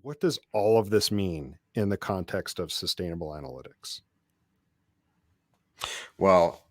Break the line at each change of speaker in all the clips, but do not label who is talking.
what does all of this mean in the context of sustainable analytics?
Well,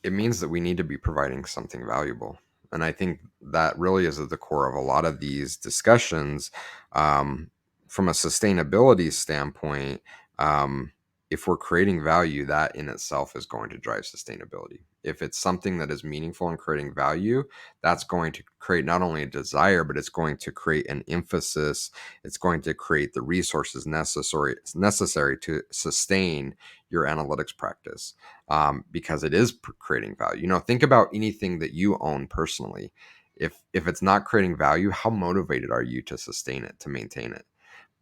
it means that we need to be providing something valuable. And I think that really is at the core of a lot of these discussions. Um, from a sustainability standpoint, um, if we're creating value, that in itself is going to drive sustainability. If it's something that is meaningful and creating value, that's going to create not only a desire, but it's going to create an emphasis. It's going to create the resources necessary to sustain your analytics practice, because it is creating value. Think about anything that you own personally. If it's not creating value, how motivated are you to sustain it, to maintain it?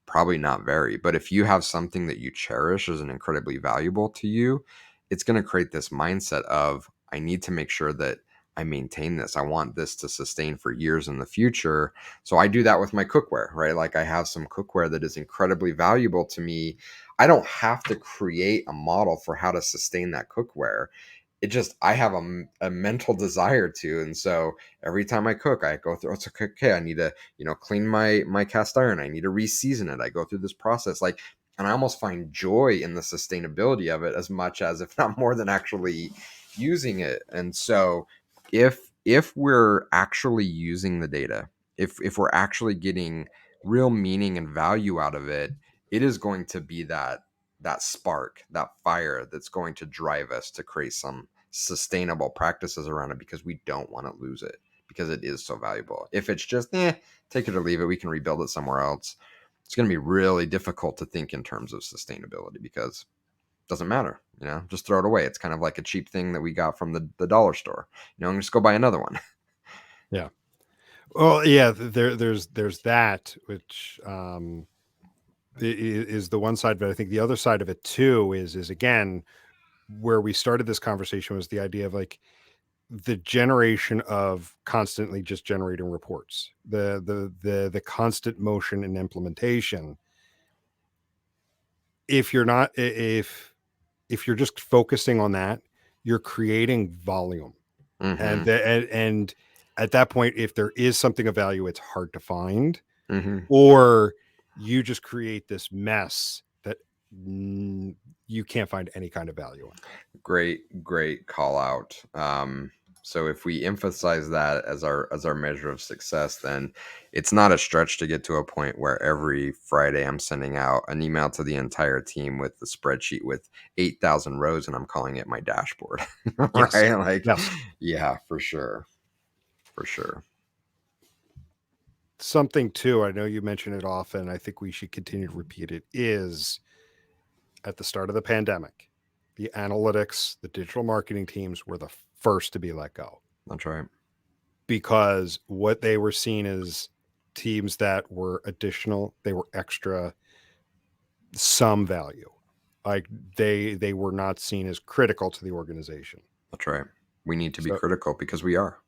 Probably not very. But if you have something that you cherish as an incredibly valuable to you, it's going to create this mindset of, I need to make sure that I maintain this. I want this to sustain for years in the future. So I do that with my cookware, right? Like, I have some cookware that is incredibly valuable to me. I don't have to create a model for how to sustain that cookware. I have a mental desire to. And so every time I cook, I go through, it's okay, I need to, clean my cast iron. I need to re-season it. I go through this process, and I almost find joy in the sustainability of it, as much as, if not more than, actually using it. And so if we're actually using the data, if we're actually getting real meaning and value out of it, it is going to be that spark, that fire, that's going to drive us to create some sustainable practices around it, because we don't want to lose it, because it is so valuable. If it's just, take it or leave it, we can rebuild it somewhere else, it's going to be really difficult to think in terms of sustainability, because it doesn't matter, just throw it away. It's kind of like a cheap thing that we got from the dollar store, and just go buy another one.
Yeah. Well, yeah, there's that, which is the one side of it. I think the other side of it too is again where we started this conversation, was the idea of like the generation of constantly just generating reports, the constant motion and implementation. If you're not, if you're just focusing on that, you're creating volume, and
Mm-hmm.
and at that point, if there is something of value, it's hard to find,
Mm-hmm.
or you just create this mess that you can't find any kind of value in.
Great call out. So if we emphasize that as our measure of success, then it's not a stretch to get to a point where every Friday I'm sending out an email to the entire team with the spreadsheet with 8,000 rows, and I'm calling it my dashboard.
Yes.
Right? Like,
Yes.
yeah, for sure. For sure.
Something too, I know you mention it often, I think we should continue to repeat it, is at the start of the pandemic, the analytics, the digital marketing teams were the first to be let go,
That's right.
because what they were seen as teams that were additional, they were extra, some value. Like they were not seen as critical to the organization.
That's right. We need to be
So
critical, because we are.